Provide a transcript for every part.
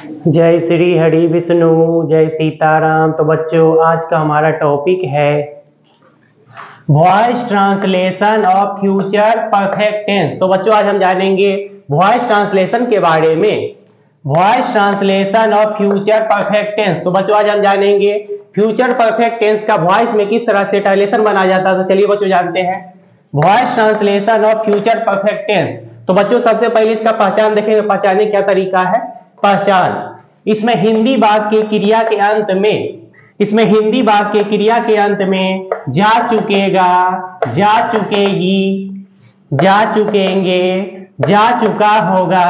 जय श्री हरि विष्णु, जय सीताराम। तो बच्चों, आज का हमारा टॉपिक है voice translation of future perfect tense. तो बच्चों, आज हम जानेंगे वॉइस ट्रांसलेशन के बारे में, voice translation of future perfect tense. तो बच्चों, आज हम जानेंगे फ्यूचर परफेक्ट टेंस का वॉइस में किस तरह से ट्रांसलेशन बनाया जाता है। तो चलिए बच्चों, जानते हैं voice translation of future perfect tense. तो बच्चों, सबसे पहले इसका पहचान देखेंगे। पहचानने क्या तरीका है? पहचान, इसमें हिंदी वाक्य क्रिया के अंत में, इसमें हिंदी वाक्य क्रिया के अंत में जा चुकेगा, जा चुकेगी, जा चुकेंगे, जा चुका होगा,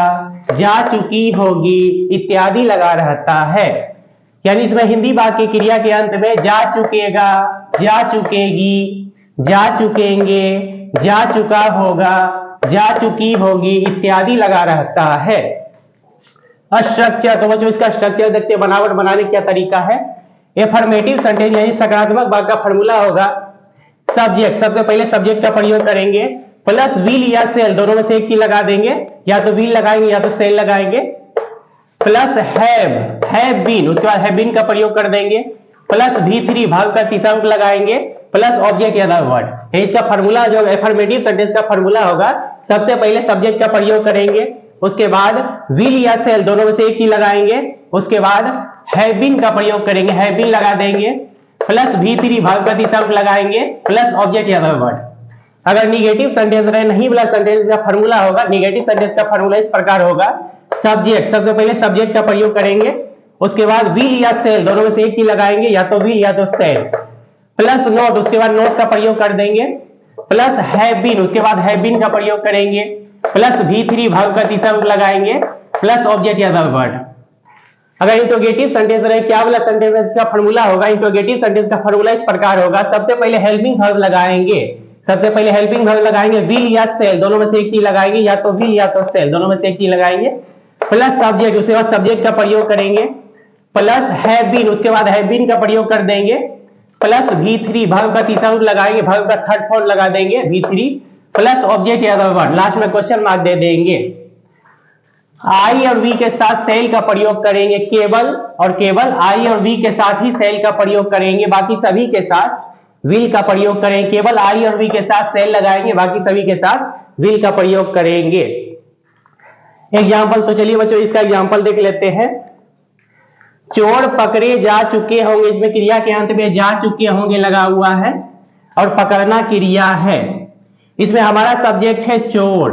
जा चुकी होगी इत्यादि लगा रहता है। यानी इसमें हिंदी वाक्य क्रिया के अंत में जा चुकेगा, जा चुकेगी, जा चुकेंगे, जा चुका होगा, जा चुकी होगी इत्यादि लगा रहता है। स्ट्रक्चर, तो बच्चों इसका स्ट्रक्चर देखते हैं। बनावट बनाने क्या तरीका है? एफर्मेटिव सेंटेंस यानी सकारात्मक वाक्य का फॉर्मूला होगा सब्जेक्ट। सबसे पहले सब्जेक्ट का प्रयोग करेंगे, प्लस विल या सेल, दोनों में से एक चीज लगा देंगे, या तो विल लगाएंगे या तो सेल लगाएंगे। प्लस हैव बीन, उसके बाद हैव बीन का प्रयोग कर देंगे। प्लस V3 भाग का तीसरा अंक लगाएंगे, प्लस ऑब्जेक्ट या द वर्ड। इसका फॉर्मूला जो एफर्मेटिव सेंटेंस का फॉर्मूला होगा, सबसे पहले सब्जेक्ट का प्रयोग करेंगे, उसके बाद विल या सेल, दोनों में से एक चीज लगाएंगे, उसके बाद हैव बीन का प्रयोग करेंगे, हैव बीन लगा देंगे, प्लस V3 भाग का तीसरा अंक लगाएंगे, प्लस ऑब्जेक्ट या द वर्ड। अगर निगेटिव सेंटेंस रहे, नहीं वाला सेंटेंस का फॉर्मूला होगा, निगेटिव सेंटेंस का फॉर्मूला इस प्रकार होगा, सब्जेक्ट, सबसे पहले सब्जेक्ट का प्रयोग करेंगे, उसके बाद विल या सेल, दोनों में से एक चीज लगाएंगे, या तो विल या तो सेल, प्लस नोट, उसके बाद नोट का प्रयोग कर देंगे, प्लस हैव बीन, उसके बाद हैव बीन का प्रयोग करेंगे, प्लस V3 भाग का तीसरा अंक लगाएंगे, प्लस ऑब्जेक्ट या द वर्ड। अगर इंट्रोगेटिव सेंटेंस रहे, क्या वाला सेंटेंस है इसका फॉर्मूला होगा? इंट्रोगेटिव सेंटेंस का फॉर्मूला इस प्रकार होगा, सबसे पहले हेल्पिंग वर्ब लगाएंगे, सबसे पहले हेल्पिंग वर्ब लगाएंगे, विल या सेल, दोनों में से एक चीज लगाएंगे, या तो विल या तो सेल, दोनों में से एक चीज लगाएंगे, प्लस सब्जेक्ट, उसके बाद सब्जेक्ट का प्रयोग करेंगे, प्लस हैव बीन, उसके बाद हैव बीन का प्रयोग कर देंगे, प्लस V3 भाग का तीसरा अंक लगाएंगे, भाग का थर्ड फॉर्म लगा देंगे V3, प्लस ऑब्जेक्ट या द वर्ड, लास्ट में क्वेश्चन मार्क दे देंगे। आई और वी के साथ सेल का प्रयोग करेंगे केवल, और केवल आई और वी के साथ ही सेल का प्रयोग करेंगे, बाकी सभी के साथ विल का प्रयोग करेंगे। केवल आई और वी के साथ सेल लगाएंगे, बाकी सभी के साथ विल का प्रयोग करेंगे। एग्जाम्पल, तो चलिए बच्चों इसका एग्जाम्पल देख लेते हैं। चोर पकड़े जा चुके होंगे, इसमें क्रिया के अंत में जा चुके होंगे लगा हुआ है, और पकड़ना क्रिया है, इसमें हमारा सब्जेक्ट है चोर।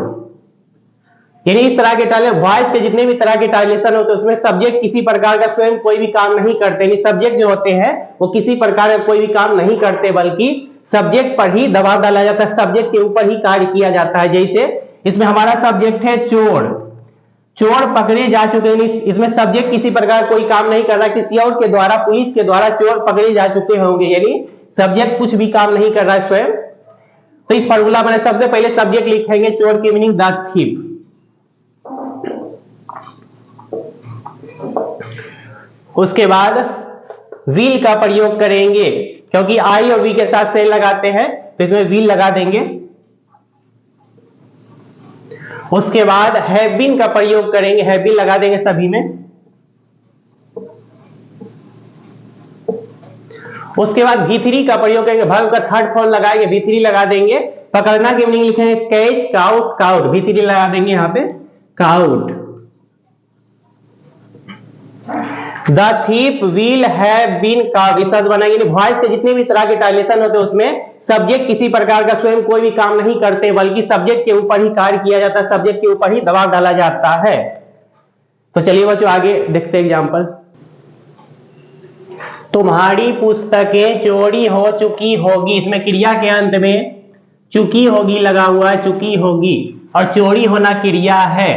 यानी इस तरह के वॉइस के जितने भी तरह के ट्रांसलेशन होते हैं, उसमें सब्जेक्ट किसी प्रकार का स्वयं कोई भी काम नहीं करते। यानी सब्जेक्ट जो होते हैं वो किसी प्रकार का कोई भी काम नहीं करते, बल्कि सब्जेक्ट पर ही दबाव डाला जाता है, सब्जेक्ट के ऊपर ही कार्य किया जाता है। जैसे इसमें हमारा सब्जेक्ट है चोर, चोर पकड़े जा चुके हैं, इसमें सब्जेक्ट किसी प्रकार कोई काम नहीं कर रहा, किसी और के द्वारा, पुलिस के द्वारा चोर पकड़े जा चुके होंगे, यानी सब्जेक्ट कुछ भी काम नहीं कर रहा है स्वयं। तो इस फॉर्मूला में सबसे पहले सब्जेक्ट लिखेंगे, चोर की मीनिंग द थीफ, उसके बाद विल का प्रयोग करेंगे, क्योंकि आई और वी के साथ सेल लगाते हैं तो इसमें विल लगा देंगे। उसके बाद हैव बीन का प्रयोग करेंगे, हैव बीन लगा देंगे सभी में। उसके बाद V3 का प्रयोग करेंगे, वर्ब का थर्ड फॉर्म लगाएंगे, V3 लगा देंगे। पकड़ना की मीनिंग लिखेंगे कैच, काउट, काउट, V3 लगा देंगे यहां पे, caught. The thief will have been caught, इस तरह बनाएंगे। वॉइस के जितने भी तरह के ट्रांसलेशन होते हैं उसमें सब्जेक्ट किसी प्रकार का स्वयं कोई भी काम नहीं करते, बल्कि सब्जेक्ट के ऊपर ही कार्य किया जाता है, सब्जेक्ट के ऊपर ही दबाव डाला जाता है। तो चलिए बच्चों आगे देखते हैं एग्जाम्पल। तुम्हारी पुस्तकें चोरी हो चुकी होगी, इसमें क्रिया के अंत में चुकी होगी लगा हुआ है, चुकी होगी, और चोरी होना क्रिया है।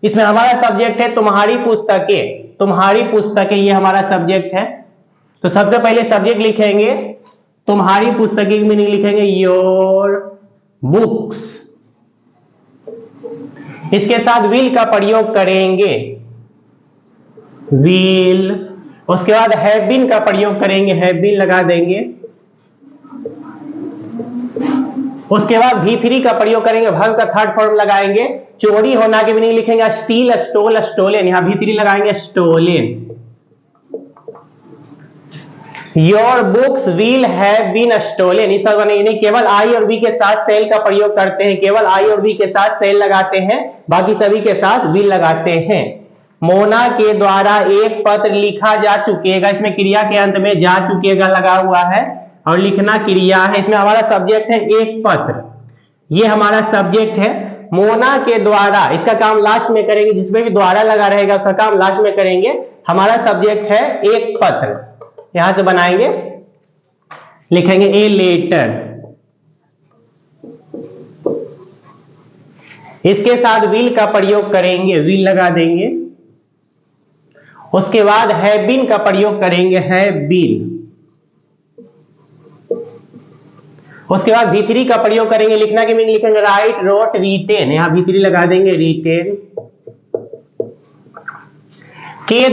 इसमें हमारा सब्जेक्ट है तुम्हारी पुस्तकें, तुम्हारी पुस्तकें, ये हमारा सब्जेक्ट है। तो सबसे पहले सब्जेक्ट लिखेंगे, तुम्हारी पुस्तकें की मीनिंग लिखेंगे योर बुक्स, इसके साथ विल का प्रयोग करेंगे, विल। उसके बाद हैव बीन का प्रयोग करेंगे, हैव बीन लगा देंगे। उसके बाद V3 का प्रयोग करेंगे, वर्ब का थर्ड फॉर्म लगाएंगे, चोरी होना की मीनिंग लिखेंगे स्टील, स्टोल, स्टोलन, यहां भी 3 लगाएंगे stolen. Your books will have been stolen, इस बार बनेगी नहीं, केवल आई और वी के साथ सेल का प्रयोग करते हैं, केवल आई और वी के साथ सेल लगाते हैं, बाकी सभी के साथ विल लगाते हैं। मोना के द्वारा एक पत्र लिखा जा चुकेगा, इसमें क्रिया के अंत में जा चुकेगा लगा हुआ है और लिखना क्रिया है, इसमें हमारा सब्जेक्ट है एक पत्र, ये हमारा सब्जेक्ट है। मोना के द्वारा, इसका काम लास्ट में करेंगे, जिसमें भी द्वारा लगा रहेगा उसका काम लास्ट में करेंगे। हमारा सब्जेक्ट है एक पत्र, यहां से बनाएंगे, लिखेंगे ए लेटर, इसके साथ विल का प्रयोग करेंगे, विल लगा देंगे। उसके बाद हैव बीन का प्रयोग करेंगे, हैव बीन। उसके बाद V3 का प्रयोग करेंगे, लिखना की मीनिंग लिखेंगे राइट, रोट, रीटेन, यहां V3 लगा देंगे, रीटेन। के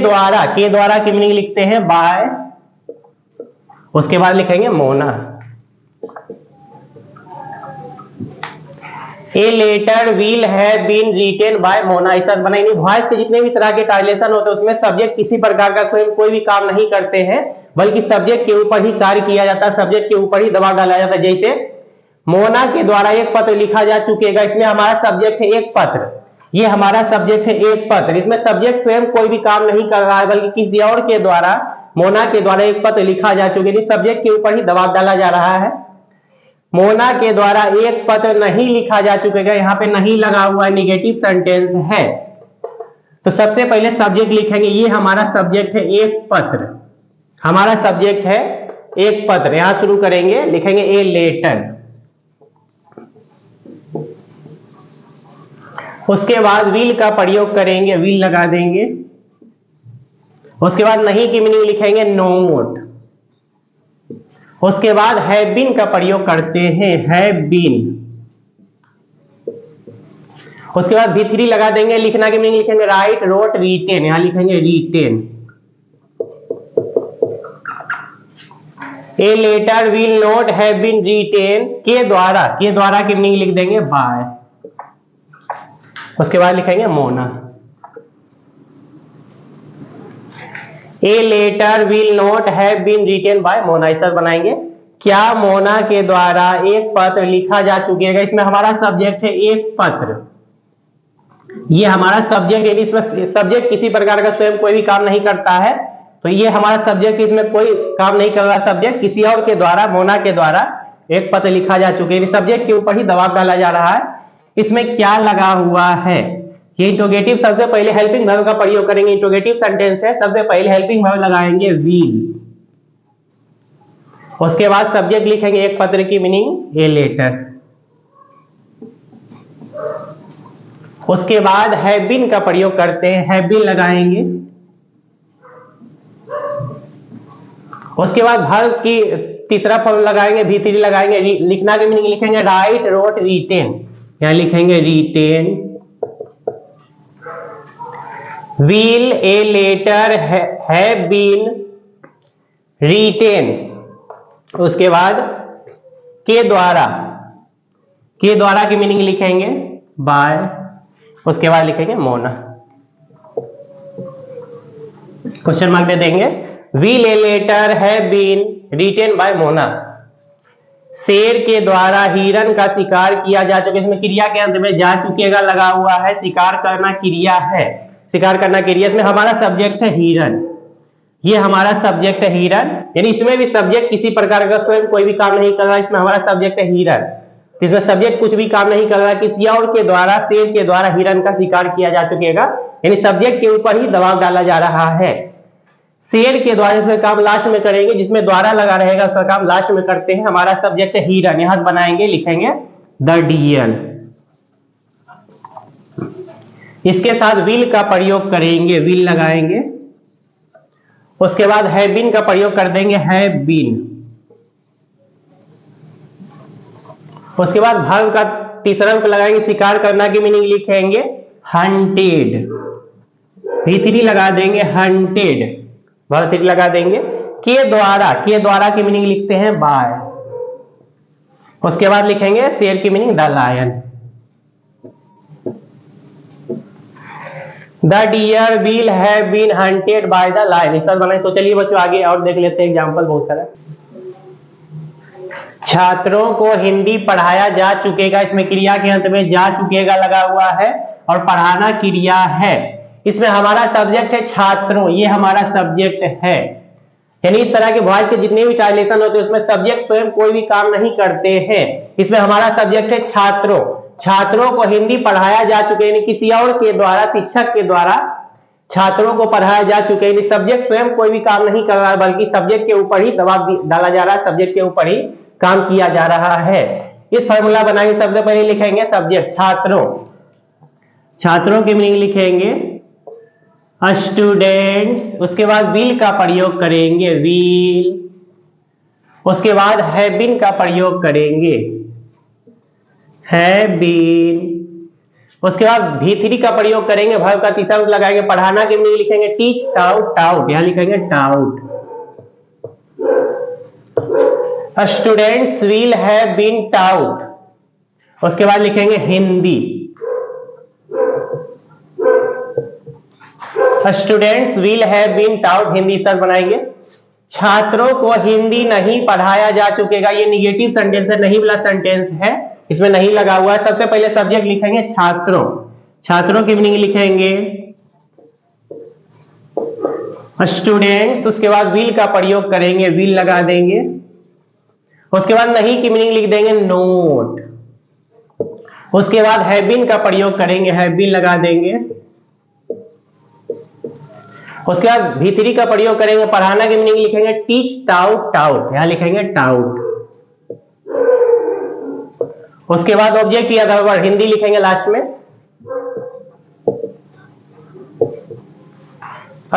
द्वारा की मीनिंग लिखते हैं बाय, उसके बाद लिखेंगे Mona. A letter will have been written by Mona, ऐसा बनाएंगे। वॉइस के जितने भी तरह के ट्रांसलेशन होते हैं उसमें सब्जेक्ट किसी प्रकार का स्वयं कोई भी काम नहीं करते हैं, बल्कि सब्जेक्ट के ऊपर ही कार्य किया जाता है, सब्जेक्ट के ऊपर ही दबाव डाला जाता है। जैसे मोना के द्वारा एक पत्र लिखा जा चुकेगा, इसमें हमारा सब्जेक्ट है एक पत्र, ये हमारा सब्जेक्ट है एक पत्र, इसमें सब्जेक्ट स्वयं कोई भी काम नहीं कर रहा है, बल्कि किसी और के द्वारा, मोना के द्वारा एक पत्र लिखा जा चुका है, सब्जेक्ट के ऊपर ही दबाव डाला जा रहा है। मोना के द्वारा एक पत्र नहीं लिखा जा चुकेगा, यहां पे नहीं लगा हुआ है, निगेटिव सेंटेंस है। तो सबसे पहले सब्जेक्ट लिखेंगे, ये हमारा सब्जेक्ट है एक पत्र, हमारा सब्जेक्ट है एक पत्र, यहां शुरू करेंगे, लिखेंगे ए लेटर। उसके बाद विल का प्रयोग करेंगे, विल लगा देंगे। उसके बाद नहीं की मीनिंग लिखेंगे नोट। उसके बाद हैव बीन का प्रयोग करते हैं, हैव बीन। उसके बाद V3 लगा देंगे, लिखना की मीनिंग लिखेंगे राइट, रोट, रीटेन, यहां लिखेंगे written. A letter will not have been written के द्वारा की मीनिंग लिख देंगे बाय। उसके बाद लिखेंगे Mona. A letter will not have been written by Mona, ऐसा बनाएंगे। क्या मोना के द्वारा एक पत्र लिखा जा चुकेगा, इसमें हमारा सब्जेक्ट है एक पत्र, ये हमारा सब्जेक्ट है, इसमें सब्जेक्ट किसी प्रकार का स्वयं कोई भी काम नहीं करता है, तो ये हमारा सब्जेक्ट, इसमें कोई काम नहीं कर रहा सब्जेक्ट, किसी और के द्वारा, मोना के द्वारा एक पत्र लिखा जा चुका है, सब्जेक्ट के ऊपर ही दबाव डाला जा रहा है। इसमें क्या लगा हुआ है, ये इंट्रोगेटिव, सबसे पहले हेल्पिंग वर्ब का प्रयोग करेंगे, इंट्रोगेटिव सेंटेंस है, सबसे पहले हेल्पिंग वर्ब लगाएंगे विल। उसके बाद सब्जेक्ट लिखेंगे एक पत्र की मीनिंग ए लेटर। उसके बाद हैव बीन का प्रयोग करते हैं, हैव बीन लगाएंगे। उसके बाद वर्ब की तीसरा फॉर्म लगाएंगे, V3 लगाएंगे, लिखना की मीनिंग लिखेंगे राइट, रोट, रीटेन, यहां लिखेंगे written. Will a letter have been written. उसके बाद के द्वारा की मीनिंग लिखेंगे बाय। उसके बाद लिखेंगे मोना, क्वेश्चन मार्क दे देंगे। Will a letter have been written by Mona. शेर के द्वारा हिरन का शिकार किया जा चुका है, इसमें क्रिया के अंत में जा चुकेगा लगा हुआ है, शिकार करना क्रिया है, शिकार करना क्रिया, इसमें हमारा सब्जेक्ट है हिरन, ये हमारा सब्जेक्ट है हिरन, यानी इसमें भी सब्जेक्ट किसी प्रकार का स्वयं कोई भी काम नहीं कर रहा, इसमें हमारा सब्जेक्ट है हिरन, इसमें सब्जेक्ट कुछ भी काम नहीं कर रहा, किसी और के द्वारा, शेर के द्वारा हिरन का शिकार किया जा चुकेगा, यानी सब्जेक्ट के ऊपर ही दबाव डाला जा रहा है। शेर के द्वारा इसका काम लास्ट में करेंगे, जिसमें द्वारा लगा रहेगा उसका काम लास्ट में करते हैं, हमारा सब्जेक्ट है हिरन, यहां से बनाएंगे, लिखेंगे द डियर। इसके साथ विल का प्रयोग करेंगे, विल लगाएंगे। उसके बाद हैव बीन का प्रयोग कर देंगे, हैव बीन। उसके बाद वर्ब का तीसरा रूप लगाएंगे, शिकार करना की मीनिंग लिखेंगे हंटेड, V3 लगा देंगे, हंटेड, वर्ब 3 लगा देंगे। के द्वारा की मीनिंग लिखते हैं बाय। उसके बाद लिखेंगे शेर की meaning the lion. The deer will have been hunted by the lion, इस तरह बनाए। तो चलिए बच्चों आगे और देख लेते हैं एग्जाम्पल बहुत सारा। छात्रों को हिंदी पढ़ाया जा चुकेगा, इसमें क्रिया के अंत में जा चुकेगा लगा हुआ है और पढ़ाना क्रिया है। इसमें हमारा सब्जेक्ट है छात्रों, ये हमारा सब्जेक्ट है। यानी इस तरह के वॉइस के जितने भी ट्रांसलेशन होते हैं उसमें सब्जेक्ट स्वयं कोई भी काम नहीं करते हैं। इसमें हमारा सब्जेक्ट है छात्रों। छात्रों को हिंदी पढ़ाया जा चुके, यानी किसी और के द्वारा, शिक्षक के द्वारा छात्रों को पढ़ाया जा चुके, यानी सब्जेक्ट स्वयं कोई भी काम नहीं कर रहा है, बल्कि सब्जेक्ट के ऊपर ही दबाव डाला जा रहा है, सब्जेक्ट के ऊपर ही काम किया जा रहा है। इस फॉर्मूला बनाएंगे, सबसे पहले लिखेंगे सब्जेक्ट छात्रों, छात्रों की मीनिंग लिखेंगे स्टूडेंट्स, उसके बाद विल का प्रयोग करेंगे विल, उसके बाद हैव बीन का प्रयोग करेंगे हैव बीन, उसके बाद V3 का प्रयोग करेंगे, वर्ब का तीसरा रूप लगाएंगे, पढ़ाना के मीनिंग लिखेंगे टीच टाउट टाउट, यहां लिखेंगे taught. Students will have been taught, उसके बाद लिखेंगे Hindi, students will have been taught Hindi, सर बनाएंगे। छात्रों को हिंदी नहीं पढ़ाया जा चुकेगा, ये निगेटिव सेंटेंस है, नहीं वाला सेंटेंस है, इसमें नहीं लगा हुआ है। सबसे पहले सब्जेक्ट लिखेंगे छात्रों, छात्रों की मीनिंग लिखेंगे स्टूडेंट्स, उसके बाद विल का प्रयोग करेंगे विल लगा देंगे, उसके बाद नहीं की मीनिंग लिख देंगे नोट, उसके बाद हैव बीन का प्रयोग करेंगे हैव बीन लगा देंगे, उसके बाद V3 का प्रयोग करेंगे, पढ़ाना की मीनिंग लिखेंगे टीच टाउट टाउट, यहां लिखेंगे टाउट, उसके बाद ऑब्जेक्ट या वर्ब हिंदी लिखेंगे लास्ट में।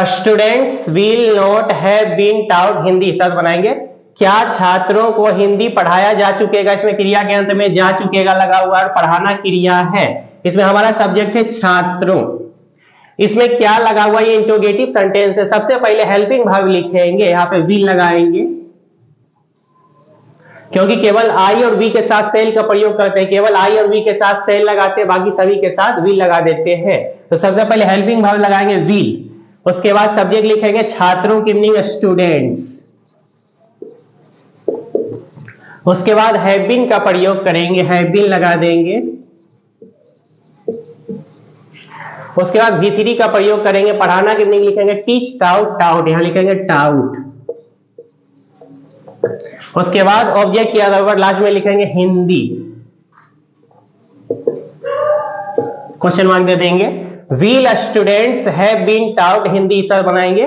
Students will not have been taught Hindi, सब बनाएंगे। क्या छात्रों को हिंदी पढ़ाया जा चुकेगा, इसमें क्रिया के अंत में जा चुकेगा लगा हुआ है, पढ़ाना क्रिया है। इसमें हमारा सब्जेक्ट है छात्रों, इसमें क्या लगा हुआ, ये इंट्रोगेटिव सेंटेंस है। सबसे पहले हेल्पिंग वर्ब लिखेंगे, यहाँ पे विल लगाएंगे, क्योंकि केवल आई और वी के साथ सेल का प्रयोग करते हैं, केवल आई और वी के साथ सेल लगाते हैं, बाकी सभी के साथ विल लगा देते हैं। तो सबसे पहले हेल्पिंग वर्ब लगाएंगे विल, उसके बाद सब्जेक्ट लिखेंगे छात्रों की मीनिंग स्टूडेंट्स, उसके बाद हैव बीन का प्रयोग करेंगे हैव बीन लगा देंगे, उसके बाद V3 का प्रयोग करेंगे, पढ़ाना की मीनिंग लिखेंगे टीच टाउट टाउट, यहां लिखेंगे टाउट, उसके बाद ऑब्जेक्ट या वर्ब लास्ट में लिखेंगे हिंदी, क्वेश्चन मार्क दे देंगे। Will students have been taught Hindi, इस तरह बनाएंगे।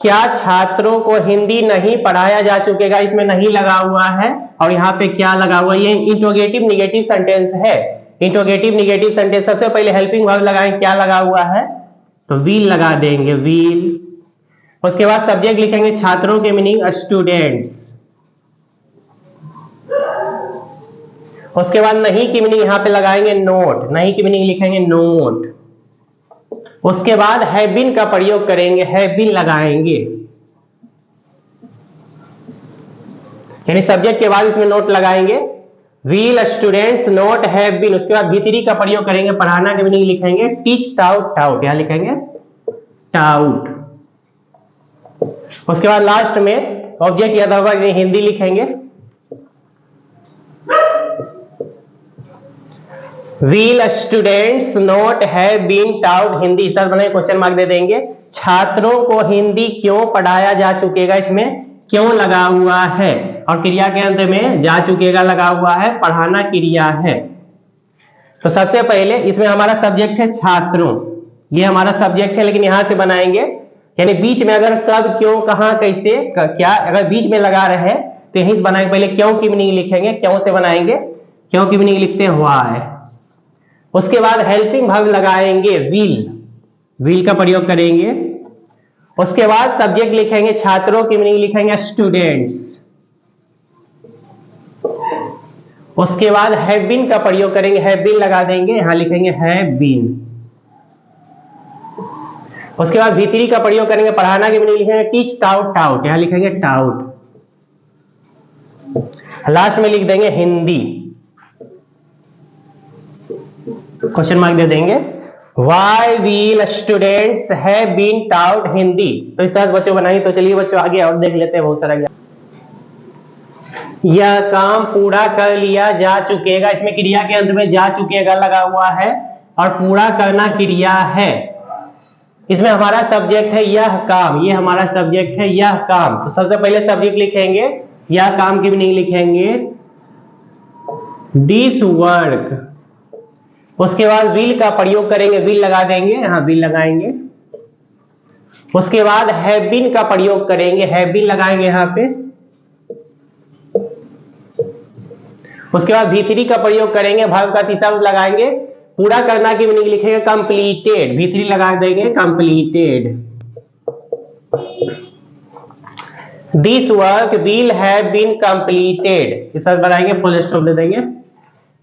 क्या छात्रों को हिंदी नहीं पढ़ाया जा चुकेगा, इसमें नहीं लगा हुआ है, और यहाँ पे क्या लगा हुआ है, ये इंट्रोगेटिव निगेटिव सेंटेंस है। इंट्रोगेटिव निगेटिव सेंटेंस, सबसे पहले हेल्पिंग वर्ब लगाएंगे, क्या लगा हुआ है, तो विल लगा देंगे विल, उसके बाद सब्जेक्ट लिखेंगे छात्रों के मीनिंग स्टूडेंट्स, उसके बाद नहीं की मीनिंग यहां पे लगाएंगे नोट, नहीं की मीनिंग लिखेंगे नोट, उसके बाद हैव बीन का प्रयोग करेंगे हैव बीन लगाएंगे, यानी सब्जेक्ट के बाद इसमें नोट लगाएंगे, will students not have been, उसके बाद V3 का प्रयोग करेंगे, पढ़ाना की मीनिंग लिखेंगे टीच टाउट टाउट, यहां लिखेंगे टाउट, उसके बाद लास्ट में ऑब्जेक्ट या वर्ब हिंदी लिखेंगे will students not have been taught Hindi, सर बने क्वेश्चन मार्क दे देंगे। छात्रों को हिंदी क्यों पढ़ाया जा चुकेगा, इसमें क्यों लगा हुआ है, और क्रिया के अंत में जा चुकेगा लगा हुआ है, पढ़ाना क्रिया है। तो सबसे पहले इसमें हमारा सब्जेक्ट है छात्रों, ये हमारा सब्जेक्ट है, लेकिन यहां से बनाएंगे, यानी बीच में अगर कब क्यों कहां कैसे क्या अगर बीच में लगा रहे तो यहीं से बनाएंगे। पहले क्यों की मीनिंग लिखेंगे, क्यों से बनाएंगे, क्यों की मीनिंग लिखते हैं व्हाई, उसके बाद हेल्पिंग वर्ब लगाएंगे विल, विल का प्रयोग करेंगे, उसके बाद सब्जेक्ट लिखेंगे छात्रों की मीनिंग लिखेंगे स्टूडेंट्स, उसके बाद हैव बीन का प्रयोग करेंगे हैव बीन लगा देंगे, यहां लिखेंगे हैव बीन, उसके बाद V3 का प्रयोग करेंगे, पढ़ाना की मीनिंग लिखेंगे टीच टाउट टाउट, यहां लिखेंगे टाउट, लास्ट में लिख देंगे हिंदी, क्वेश्चन मार्क दे देंगे। Why will students have been taught Hindi. तो इस तरह से बच्चों बनाएंगे। तो चलिए बच्चों आगे और देख लेते हैं बहुत सारा। यह काम पूरा कर लिया जा चुकेगा, इसमें क्रिया के अंत में जा चुकेगा लगा हुआ है और पूरा करना क्रिया है। इसमें हमारा सब्जेक्ट है यह काम, ये हमारा सब्जेक्ट है यह काम। तो सबसे पहले सब्जेक्ट लिखेंगे, यह काम की मीनिंग लिखेंगे दिस वर्क। उसके बाद विल का प्रयोग करेंगे, विल लगा देंगे, हाँ विल लगाएंगे। उसके बाद हैव बीन का प्रयोग करेंगे, हैव बीन लगाएंगे यहाँ पे। उसके बाद V3 का प्रयोग करेंगे, वर्ब का तीसरा रूप लगाएंगे। पूरा करना की मीनिंग लिखेंगे कंप्लीटेड, V3 लगा देंगे completed. This work will have been completed, इस तरह बनाएंगे, फुल स्टॉप दे देंगे।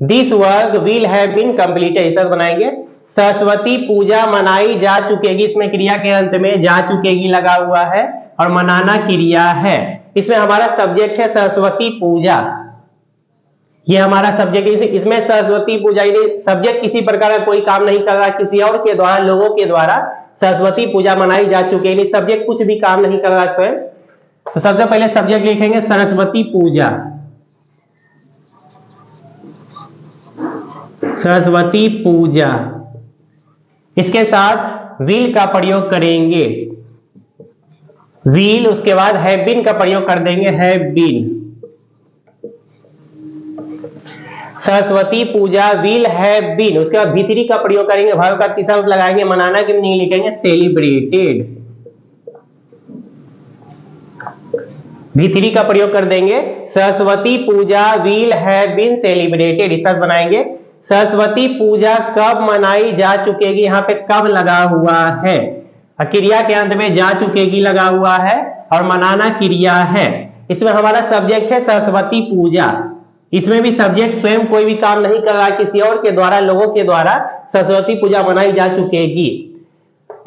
This work will have been completed, इस तरह बनाएंगे। सरस्वती पूजा मनाई जा चुकेगी, इसमें क्रिया के अंत में जा चुकेगी लगा हुआ है और मनाना क्रिया है। इसमें हमारा सब्जेक्ट है सरस्वती पूजा, ये हमारा सब्जेक्ट। इसमें सरस्वती पूजा सब्जेक्ट किसी प्रकार का कोई काम नहीं कर रहा, किसी और के द्वारा, लोगों के द्वारा सरस्वती पूजा मनाई जा चुकी है, सब्जेक्ट कुछ भी काम नहीं कर रहा स्वयं। तो सबसे पहले सब्जेक्ट लिखेंगे सरस्वती पूजा, सरस्वती पूजा। इसके साथ विल का प्रयोग करेंगे, विल। उसके बाद हैव बीन का प्रयोग कर देंगे, have been. Saraswati Puja will have been. उसके बाद V3 का प्रयोग करेंगे, वर्ब का तीसरा रूप लगाएंगे, मनाना की मीनिंग लिखेंगे सेलिब्रेटेड। V3 का प्रयोग कर देंगे, Saraswati Puja will have been celebrated, इस तरह बनाएंगे। सरस्वती पूजा कब मनाई जा चुकेगी, यहाँ पे कब लगा हुआ है, क्रिया के अंत में जा चुकेगी लगा हुआ है और मनाना क्रिया है। इसमें हमारा सब्जेक्ट है सरस्वती पूजा। इसमें भी सब्जेक्ट स्वयं कोई भी काम नहीं कर रहा, किसी और के द्वारा, लोगों के द्वारा सरस्वती पूजा मनाई जा चुकेगी।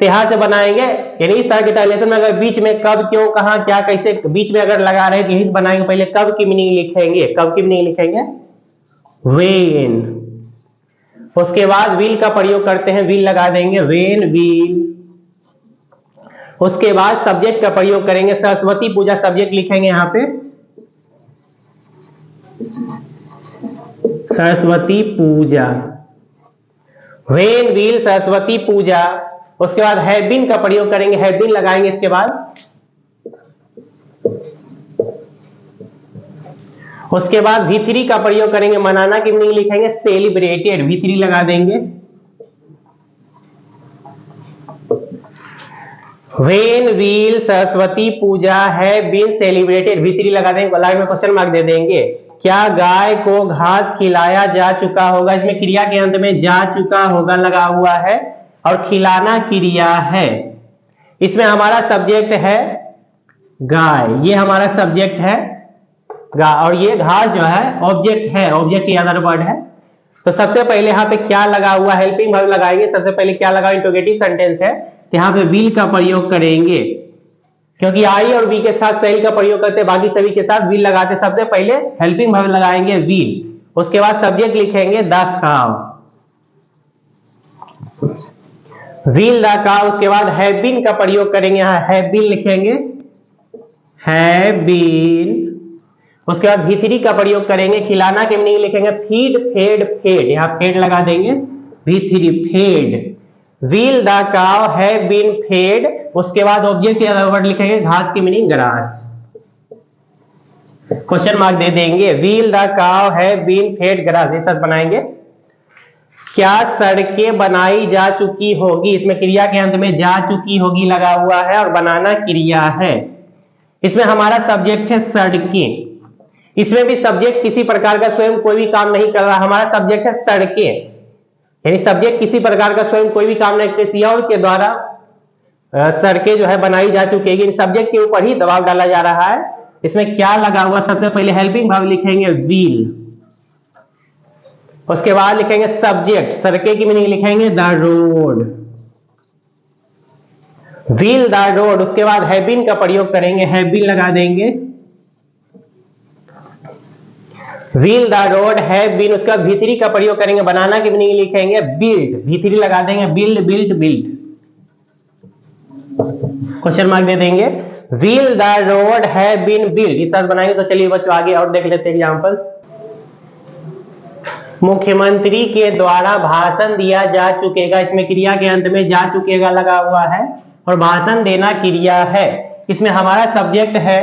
यहां से बनाएंगे, यानी इस तरह के ट्रांसलेशन में अगर बीच में कब, क्यों, कहां, क्या, कैसे बीच में अगर लगा रहे तो यही बनाएंगे। पहले कब की मीनिंग लिखेंगे, कब की मीनिंग लिखेंगे व्हेन। उसके बाद विल का प्रयोग करते हैं, विल लगा देंगे, व्हेन विल। उसके बाद सब्जेक्ट का प्रयोग करेंगे, सरस्वती पूजा सब्जेक्ट लिखेंगे यहाँ पे सरस्वती पूजा, व्हेन विल सरस्वती पूजा। उसके बाद हैव बीन का प्रयोग करेंगे, हैव बीन लगाएंगे। इसके बाद उसके बाद V3 का प्रयोग करेंगे, मनाना की मीनिंग लिखेंगे सेलिब्रेटेड, V3 लगा देंगे। When will Saraswati Puja have been celebrated, V3 लगा देंगे, लाइन में क्वेश्चन मार्क दे देंगे। क्या गाय को घास खिलाया जा चुका होगा, इसमें क्रिया के अंत में जा चुका होगा लगा हुआ है और खिलाना क्रिया है। इसमें हमारा सब्जेक्ट है गाय, ये हमारा सब्जेक्ट है गाय और ये घास जो है ऑब्जेक्ट है, ऑब्जेक्ट के अदर वर्ड है। तो सबसे पहले यहाँ पे क्या लगा हुआ, हेल्पिंग वर्ब लगाएंगे। सबसे पहले क्या लगा, इंट्रोगेटिव सेंटेंस है, तो यहाँ पे विल का प्रयोग करेंगे, क्योंकि आई और वी के साथ सेल का प्रयोग करते हैं, बाकी सभी के साथ विल लगाते। सबसे पहले हेल्पिंग वर्ब लगाएंगे विल। उसके बाद सब्जेक्ट लिखेंगे the cow, will the cow. उसके बाद हैव बीन का प्रयोग करेंगे, यहाँ हैव बीन लिखेंगे, हैव बीन। उसके बाद V3 का प्रयोग करेंगे, खिलाना की मीनिंग लिखेंगे फीड, फेड, फेड, यहाँ फेड लगा देंगे, V3 fed. Will the cow have been fed. उसके बाद ऑब्जेक्ट के अदर वर्ड लिखेंगे, घास की मीनिंग ग्रास, क्वेश्चन मार्क दे देंगे। Will the cow have been fed grass, इस तरह बनाएंगे। क्या सड़कें बनाई जा चुकी होगी, इसमें क्रिया के अंत में जा चुकी होगी लगा हुआ है और बनाना क्रिया है। इसमें हमारा सब्जेक्ट है सड़कें। इसमें भी सब्जेक्ट किसी प्रकार का स्वयं कोई भी काम नहीं कर रहा, हमारा सब्जेक्ट है सड़कें, यानी सब्जेक्ट किसी प्रकार का स्वयं कोई भी काम नहीं, किसी और के द्वारा सड़कें जो है बनाई जा चुकी है, सब्जेक्ट के ऊपर ही दबाव डाला जा रहा है। इसमें क्या लगा हुआ, सबसे पहले हेल्पिंग वर्ब लिखेंगे विल। उसके बाद लिखेंगे सब्जेक्ट, सड़कें की मीनिंग लिखेंगे the road, will the road. उसके बाद हैव बीन का प्रयोग करेंगे, हैव बीन लगा देंगे। Will the road have been, उसका V3 का प्रयोग करेंगे, बनाना की मीनिंग लिखेंगे बिल्ड, V3 लगा देंगे, build built build, question mark दे देंगे। Will the road have been build, इस तरह बनाएंगे। तो चलिए बच्चों आगे और देख लेते हैं एग्जांपल। मुख्यमंत्री के द्वारा भाषण दिया जा चुकेगा, इसमें क्रिया के अंत में जा चुकेगा लगा हुआ है और भाषण देना क्रिया है। इसमें हमारा सब्जेक्ट है,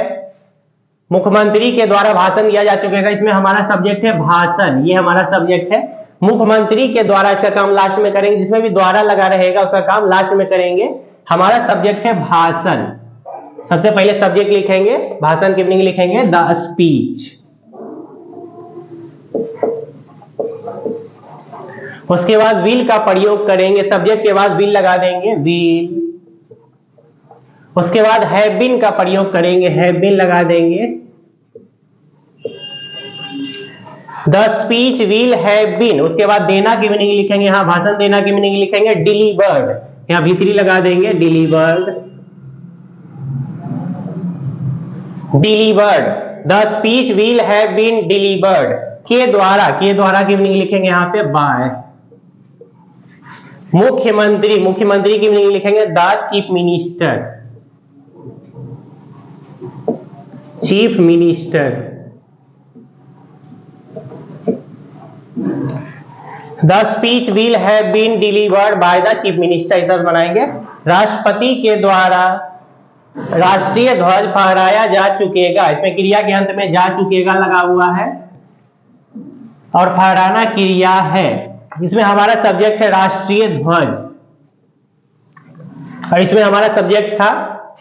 मुख्यमंत्री के द्वारा भाषण दिया जा चुकेगा, इसमें हमारा सब्जेक्ट है भाषण, ये हमारा सब्जेक्ट है। मुख्यमंत्री के द्वारा, इसका काम लास्ट में करेंगे, जिसमें भी द्वारा लगा रहेगा उसका काम लास्ट में करेंगे। हमारा सब्जेक्ट है भाषण, सबसे पहले सब्जेक्ट लिखेंगे, भाषण की मीनिंग लिखेंगे द स्पीच। उसके बाद व्हील का प्रयोग करेंगे, सब्जेक्ट के बाद व्हील लगा देंगे, व्हील। उसके बाद हैव बीन का प्रयोग करेंगे, हैव बीन लगा देंगे। The speech will have been, उसके बाद देना की मीनिंग लिखेंगे, यहां भाषण देना की मीनिंग लिखेंगे डिलीवर्ड, यहां V3 लगा देंगे, delivered delivered. The speech will have been delivered के द्वारा, के द्वारा की मीनिंग लिखेंगे यहां पे बाय। मुख्यमंत्री, मुख्यमंत्री की मीनिंग लिखेंगे the chief minister, chief minister. The speech will have been delivered by the chief minister, इस तरह बनाएंगे। राष्ट्रपति के द्वारा राष्ट्रीय ध्वज फहराया जा चुकेगा, इसमें क्रिया के अंत में जा चुकेगा लगा हुआ है और फहराना क्रिया है। इसमें हमारा सब्जेक्ट है राष्ट्रीय ध्वज और इसमें हमारा सब्जेक्ट था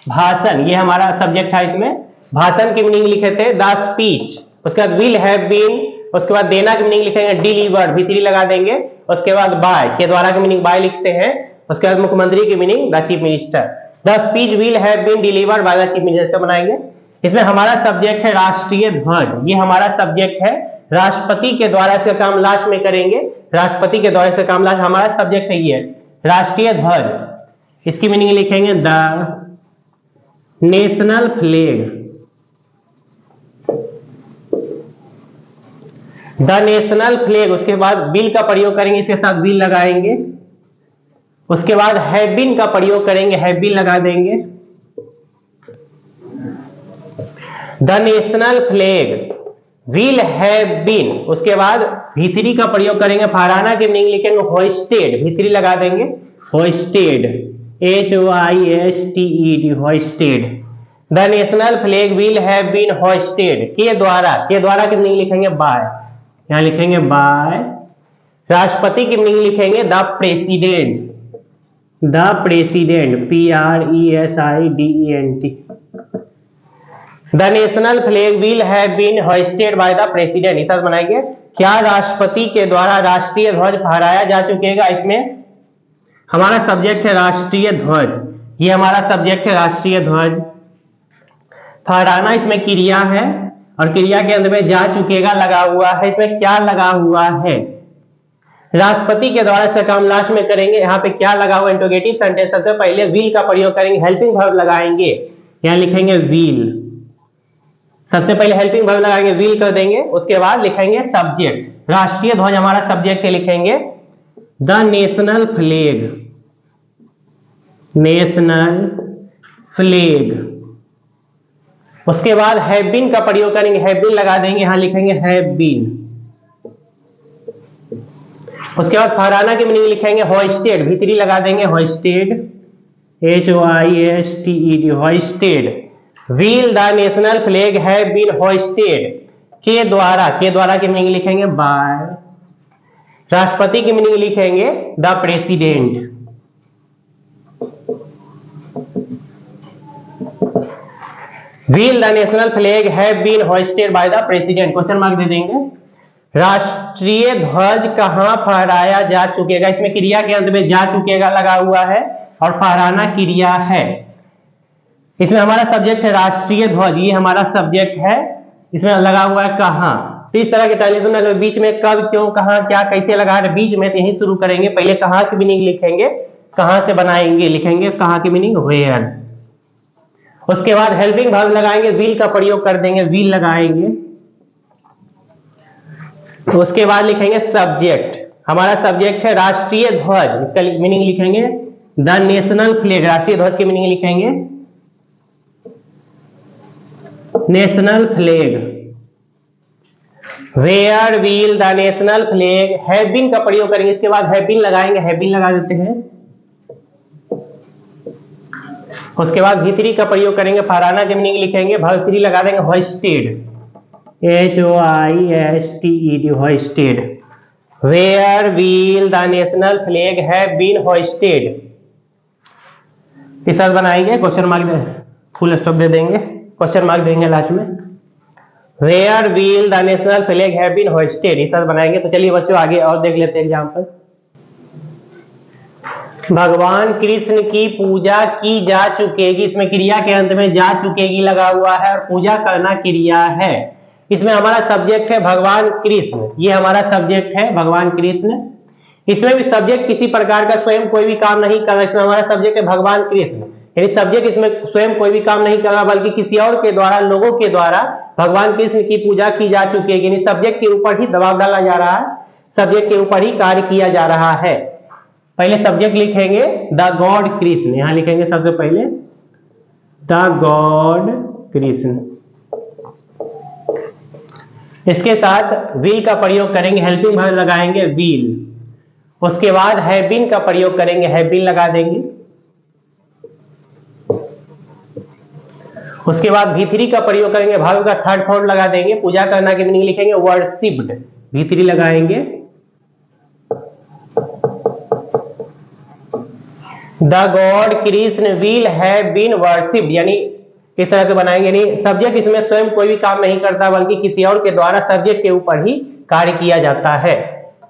भाषण, ये हमारा सब्जेक्ट था। इसमें भाषण की मीनिंग लिखे थे द स्पीच, उसके बाद विल हैव बीन, उसके बाद देना की मीनिंग लिखेंगे डिलीवर्ड, V3 लगा देंगे। उसके बाद बाय, के द्वारा की मीनिंग बाय लिखते हैं। उसके बाद मुख्यमंत्री की meaning the chief minister. The speech will have been delivered by the chief minister बनाएंगे। इसमें हमारा सब्जेक्ट है राष्ट्रीय ध्वज, ये हमारा सब्जेक्ट है। राष्ट्रपति के द्वारा इसका काम लास्ट में करेंगे, राष्ट्रपति के द्वारा इसका काम लास्ट, हमारा सब्जेक्ट है ये राष्ट्रीय ध्वज। इसकी मीनिंग लिखेंगे the national flag, the national flag. उसके बाद बिल का प्रयोग करेंगे, इसके साथ बिल लगाएंगे। उसके बाद हैव बीन का प्रयोग करेंगे, हैव बीन लगा देंगे। The national flag will have been, उसके बाद V3 का प्रयोग करेंगे, फहराना की मीनिंग लिखेंगे होइस्टेड, V3 लगा देंगे, hoisted, HOISTED, hoisted. The national flag will have been hoisted के द्वारा, के द्वारा की मीनिंग लिखेंगे बाय, यहां लिखेंगे बाय। राष्ट्रपति की मीनिंग लिखेंगे the president, the president, PRESIDENT। The national flag will have been hoisted by the president, इस तरह बनाएंगे। क्या राष्ट्रपति के द्वारा राष्ट्रीय ध्वज फहराया जा चुकेगा, इसमें हमारा सब्जेक्ट है राष्ट्रीय ध्वज, ये हमारा सब्जेक्ट है राष्ट्रीय ध्वज। फहराना इसमें क्रिया है और क्रिया के अंत में जा चुकेगा लगा हुआ है। इसमें क्या लगा हुआ है, राष्ट्रपति के द्वारा इसका काम लास्ट में करेंगे। यहाँ पे क्या लगा हुआ, इंट्रोगेटिव सेंटेंस। सबसे पहले विल का प्रयोग करेंगे, हेल्पिंग वर्ब लगाएंगे, यहाँ लिखेंगे विल। सबसे पहले हेल्पिंग वर्ब लगाएंगे, विल कर देंगे। उसके बाद लिखेंगे सब्जेक्ट, राष्ट्रीय ध्वज हमारा सब्जेक्ट है, लिखेंगे the national flag, national flag. उसके बाद हैव बीन का प्रयोग करेंगे, हैव बीन लगा देंगे, यहां लिखेंगे हैव बीन। उसके बाद फहराना की मीनिंग लिखेंगे होइस्टेड, V3 लगा देंगे, hoisted, HOISTED, hoisted. Will the national flag have been hoisted के द्वारा, के द्वारा की मीनिंग लिखेंगे बाय। राष्ट्रपति की मीनिंग लिखेंगे the president. Will the national flag have been hoisted by the president, question mark दे देंगे। राष्ट्रीय ध्वज कहां फहराया जा चुकेगा, इसमें क्रिया के अंत में जा चुकेगा लगा हुआ है और फहराना क्रिया है। इसमें हमारा सब्जेक्ट है राष्ट्रीय ध्वज, ये हमारा सब्जेक्ट है। इसमें लगा हुआ है कहां, तो इस तरह के ट्रांसलेशन में अगर बीच में कब, क्यों, कहां, क्या, कैसे लगा है, बीच में तो यही शुरू करेंगे। पहले कहां की मीनिंग लिखेंगे, कहां से बनाएंगे, लिखेंगे कहां की मीनिंग वेयर। उसके बाद हेल्पिंग वर्ब लगाएंगे, विल का प्रयोग कर देंगे, विल लगाएंगे। उसके बाद लिखेंगे सब्जेक्ट, हमारा सब्जेक्ट है राष्ट्रीय ध्वज, इसका मीनिंग लिखेंगे द नेशनल फ्लैग, राष्ट्रीय ध्वज की मीनिंग लिखेंगे national flag. Where will the national flag, have been का प्रयोग करेंगे, इसके बाद हैव बीन लगाएंगे, हैव बीन लगा देते हैं। उसके बाद V3 का प्रयोग करेंगे, फहराना की मीनिंग लिखेंगे वर्ब 3 लगा देंगे hoisted, HOISTED hoisted. Where will the national flag have been hoisted, इस तरह बनाएंगे, क्वेश्चन मार्क फुल स्टॉप दे देंगे, क्वेश्चन मार्क देंगे लास्ट में। Where will the national flag have been hoisted, इस तरह बनाएंगे। तो चलिए बच्चों आगे और देख लेते हैं एग्जाम्पल। भगवान कृष्ण की पूजा की जा चुकेगी, इसमें क्रिया के अंत में जा चुकेगी लगा हुआ है और पूजा करना क्रिया है। इसमें हमारा सब्जेक्ट है भगवान कृष्ण, ये हमारा सब्जेक्ट है भगवान कृष्ण। इसमें भी सब्जेक्ट किसी प्रकार का स्वयं कोई भी काम नहीं कर रहा, इसमें हमारा सब्जेक्ट है भगवान कृष्ण, यानी सब्जेक्ट इसमें स्वयं कोई भी काम नहीं कर रहा बल्कि किसी और के द्वारा, लोगों के द्वारा भगवान कृष्ण की पूजा की जा चुकी है, यानी सब्जेक्ट के ऊपर ही दबाव डाला जा रहा है, सब्जेक्ट के ऊपर ही कार्य किया जा रहा है। पहले सब्जेक्ट लिखेंगे द गॉड कृष्ण, यहां लिखेंगे सबसे पहले द गॉड कृष्ण। इसके साथ विल का प्रयोग करेंगे, हेल्पिंग वर्ब लगाएंगे विल। उसके बाद हैव बीन का प्रयोग करेंगे, हैव बीन लगा देंगे। उसके बाद V3 का प्रयोग करेंगे, वर्ब का थर्ड फॉर्म लगा देंगे, पूजा करना की मीनिंग लिखेंगे वर्शिप्ड, V3 लगाएंगे। The god Krishna will have been worshipped, यानी इस तरह से बनाएंगे, यानी सब्जेक्ट इसमें स्वयं कोई भी काम नहीं करता बल्कि किसी और के द्वारा सब्जेक्ट के ऊपर ही कार्य किया जाता है।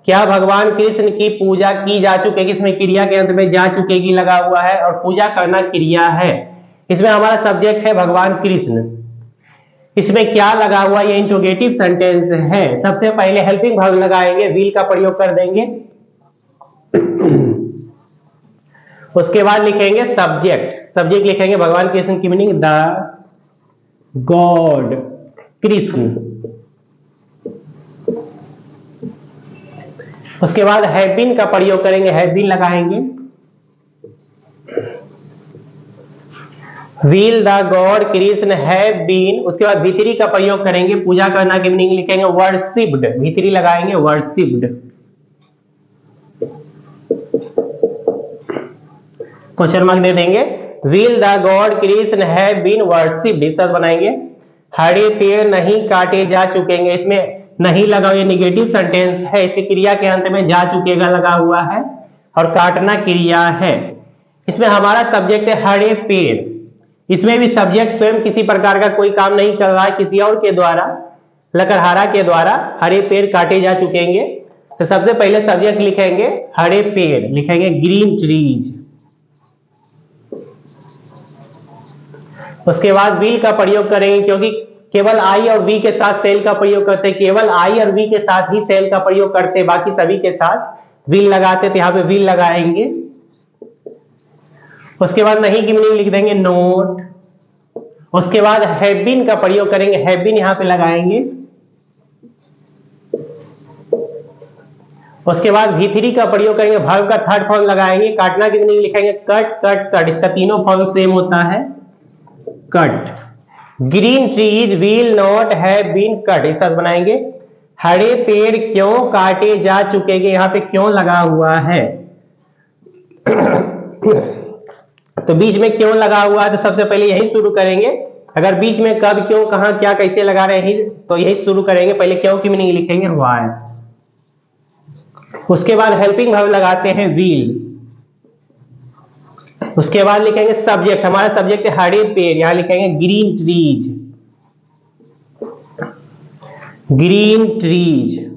क्या भगवान कृष्ण की पूजा की जा चुकेगी, इसमें क्रिया के अंत में जा चुकेगी लगा हुआ है और पूजा करना क्रिया है। इसमें हमारा सब्जेक्ट है भगवान कृष्ण। इसमें क्या लगा हुआ, ये इंट्रोगेटिव सेंटेंस है। सबसे पहले हेल्पिंग वर्ब लगाएंगे, विल का प्रयोग कर देंगे। उसके बाद लिखेंगे सब्जेक्ट, सब्जेक्ट लिखेंगे भगवान कृष्ण की मीनिंग द गॉड कृष्ण। उसके बाद हैव बीन का प्रयोग करेंगे, हैव बीन लगाएंगे। Will the god Krishna have been, उसके बाद V3 का प्रयोग करेंगे, पूजा करना की मीनिंग लिखेंगे वर्शिप्ड, V3 लगाएंगे वर्शिप्ड। क्वेश्चन मार्क दे देंगे। Will the god Krishna have been worshipped, इस तरह बनाएंगे। हरे पेड़ नहीं काटे जा चुकेंगे, इसमें नहीं लगा, ये निगेटिव सेंटेंस है, इसे क्रिया के अंत में जा चुकेगा लगा हुआ है और काटना क्रिया है। इसमें हमारा सब्जेक्ट है हरे पेड़, इसमें भी सब्जेक्ट स्वयं किसी प्रकार का कोई काम नहीं कर रहा है, किसी और के द्वारा, लकड़हारा के द्वारा हरे पेड़ काटे जा चुकेंगे। तो सबसे पहले सब्जेक्ट लिखेंगे हरे पेड़, लिखेंगे ग्रीन ट्रीज। उसके बाद विल का प्रयोग करेंगे, क्योंकि केवल आई और वी के साथ सेल का प्रयोग करते हैं, केवल आई और वी के साथ ही सेल का प्रयोग करते हैं, बाकी सभी के साथ विल लगाते थे, यहाँ पे विल लगाएंगे। उसके बाद नहीं की मीनिंग लिख देंगे नोट। उसके बाद हैव बीन का प्रयोग करेंगे, हैव बीन यहाँ पे लगाएंगे। उसके बाद V3 का प्रयोग करेंगे, वर्ब का थर्ड फॉर्म लगाएंगे, काटना की मीनिंग लिखेंगे कट कट कट, इसका तीनों फॉर्म सेम होता है cut. Green trees will not have been cut, इस तरह बनाएंगे। हरे पेड़ क्यों काटे जा चुके, यहाँ पे क्यों लगा हुआ है तो बीच में क्यों लगा हुआ है, तो सबसे पहले यही शुरू करेंगे। अगर बीच में कब, क्यों, कहां, क्या, कैसे लगा रहे हैं तो यही शुरू करेंगे। पहले क्यों की मीनिंग लिखेंगे व्हाई। उसके बाद हेल्पिंग वर्ब लगाते हैं विल। उसके बाद लिखेंगे सब्जेक्ट, हमारा सब्जेक्ट है हरे पेड़, यहां लिखेंगे ग्रीन ट्रीज, ग्रीन ट्रीज।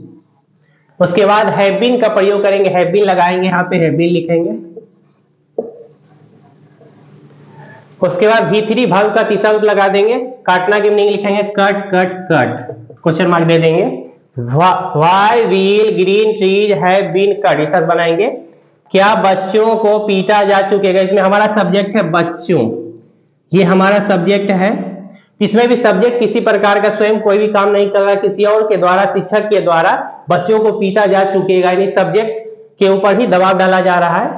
उसके बाद हैव बीन का प्रयोग करेंगे, हैव बीन लगाएंगे, यहाँ पे हैव बीन लिखेंगे। उसके बाद V3 वर्ब का तीसरा रूप लगा देंगे, काटना की मीनिंग लिखेंगे cut cut cut, question mark दे देंगे। Why will green trees have been cut, इस तरह बनाएंगे। क्या बच्चों को पीटा जा चुकेगा, इसमें हमारा सब्जेक्ट है बच्चों, ये हमारा सब्जेक्ट है इसमें भी सब्जेक्ट किसी प्रकार का स्वयं कोई भी काम नहीं कर रहा, किसी और के द्वारा, शिक्षक के द्वारा बच्चों को पीटा जा चुकेगा, यानी सब्जेक्ट के ऊपर ही दबाव डाला जा रहा है।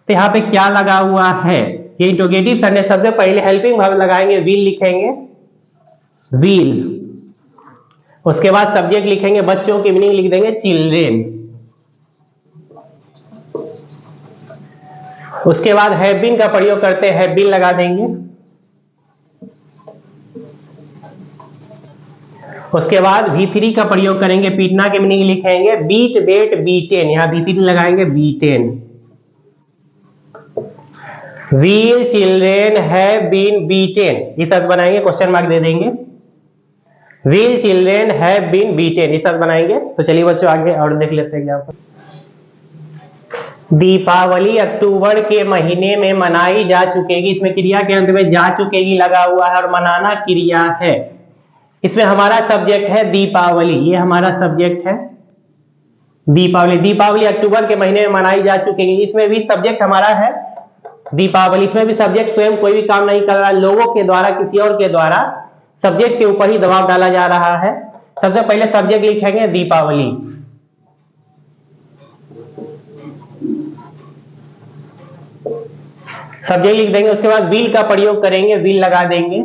तो यहाँ पे क्या लगा हुआ है, ये इंट्रोगेटिव सेंटेंस। सबसे पहले हेल्पिंग वर्ब लगाएंगे, विल लिखेंगे, विल। उसके बाद सब्जेक्ट लिखेंगे, बच्चों की मीनिंग लिख देंगे चिल्ड्रेन। उसके बाद हैव बीन का प्रयोग करते हैं, हैव बीन लगा देंगे। उसके बाद V3 का प्रयोग करेंगे, पीटना की मीनिंग लिखेंगे बीट बेट बीटेन, यहां V3 लगाएंगे beaten. Will children have been beaten, इस अर्थ बनाएंगे, क्वेश्चन मार्क दे देंगे। Will children have been beaten, इस अर्थ बनाएंगे। तो चलिए बच्चों आगे और देख लेते हैं। क्या दीपावली अक्टूबर के महीने में मनाई जा चुकेगी, इसमें क्रिया के अंत में जा चुकेगी लगा हुआ है और मनाना क्रिया है। इसमें हमारा सब्जेक्ट है दीपावली, ये हमारा सब्जेक्ट है दीपावली। दीपावली अक्टूबर के महीने में मनाई जा चुकेगी, इसमें भी सब्जेक्ट हमारा है दीपावली। इसमें भी सब्जेक्ट स्वयं कोई भी काम नहीं कर रहा, लोगों के द्वारा, किसी और के द्वारा सब्जेक्ट के ऊपर ही दबाव डाला जा रहा है। सबसे पहले सब्जेक्ट लिखेंगे दीपावली, सब्जेक्ट लिख देंगे। उसके बाद विल का प्रयोग करेंगे, विल लगा देंगे।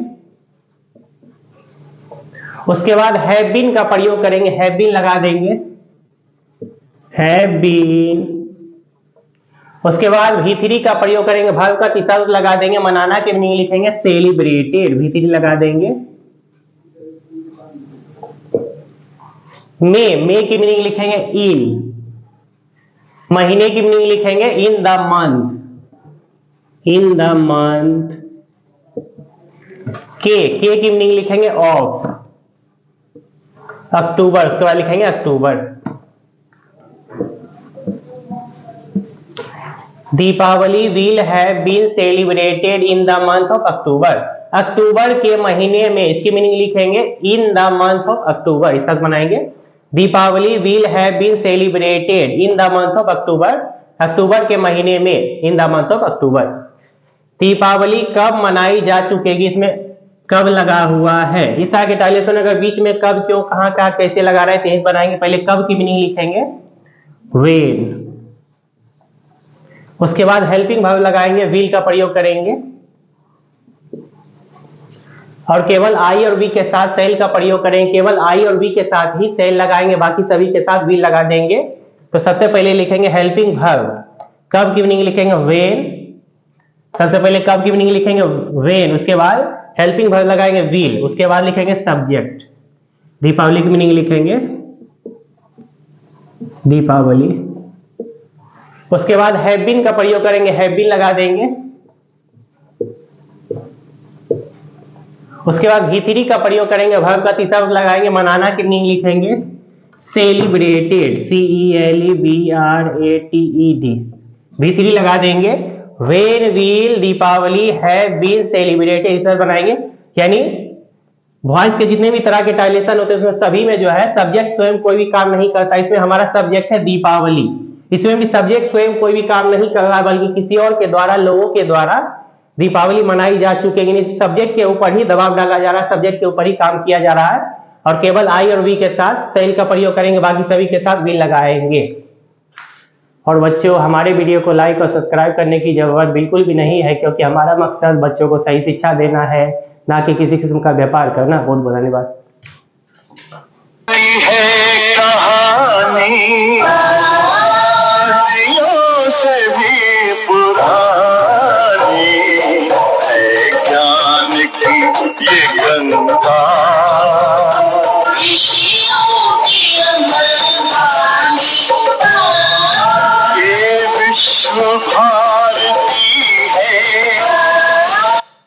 उसके बाद हैव बीन का प्रयोग करेंगे, हैव बीन लगा देंगे, हैव बीन। उसके बाद V3 का प्रयोग करेंगे, वर्ब का तीसरा रूप लगा देंगे, मनाना के मीनिंग लिखेंगे सेलिब्रेटेड, V3 लगा देंगे। मे की मीनिंग लिखेंगे इन, महीने की मीनिंग लिखेंगे in the month, in the month. के की मीनिंग लिखेंगे ऑफ, अक्टूबर, उसके बाद लिखेंगे October. Deepawali will have been celebrated in the month of October, October के महीने में, इसकी मीनिंग लिखेंगे in the month of October, इस तरह बनाएंगे। Deepawali will have been celebrated in the month of October, October के महीने में, in the month of October. Deepawali कब मनाई जा चुकेगी, इसमें कब लगा हुआ है। इस आगे टाइलेशन अगर बीच में कब, क्यों, कहां, क्या, कैसे लगा रहे हैं, बनाएंगे। पहले कब की मीनिंग लिखेंगे व्हेन। उसके बाद हेल्पिंग वर्ब लगाएंगे, विल का प्रयोग करेंगे और केवल आई और वी के साथ सेल का प्रयोग करेंगे। केवल आई और वी के साथ ही सेल लगाएंगे, बाकी सभी के साथ विल लगा देंगे। तो सबसे पहले लिखेंगे हेल्पिंग वर्ब, कब की मीनिंग लिखेंगे व्हेन। सबसे पहले कब की मीनिंग लिखेंगे व्हेन, उसके बाद हेल्पिंग वर्ब लगाएंगे विल, उसके बाद लिखेंगे सब्जेक्ट। दीपावली की मीनिंग लिखेंगे दीपावली। उसके बाद हैव बीन का प्रयोग करेंगे, हैव बीन लगा देंगे। उसके बाद V3 का प्रयोग करेंगे, वर्ब का तीसरा रूप लगाएंगे, मनाना की मीनिंग लिखेंगे सेलिब्रेटेड, CELEBRATED, V3 लगा देंगे। When will Deepawali have been celebrated, इस तरह बनाएंगे। यानी वॉइस के जितने भी तरह के टाइलेशन होते हैं उसमें सभी में जो है सब्जेक्ट स्वयं कोई भी काम नहीं करता। इसमें हमारा सब्जेक्ट है दीपावली, इसमें भी सब्जेक्ट स्वयं कोई भी काम नहीं कर रहा बल्कि किसी और के द्वारा, लोगों के द्वारा दीपावली मनाई जा चुकेगी। सब्जेक्ट के ऊपर ही दबाव डाला जा रहा है, सब्जेक्ट के ऊपर ही काम किया जा रहा है और केवल आई और वी के साथ सेल का प्रयोग करेंगे, बाकी सभी के साथ विल लगाएंगे। और बच्चों हमारे वीडियो को लाइक और सब्सक्राइब करने की जरूरत बिल्कुल भी नहीं है, क्योंकि हमारा मकसद बच्चों को सही शिक्षा देना है, ना कि किसी किस्म का व्यापार करना। बहुत बहुत धन्यवाद। ये विश्व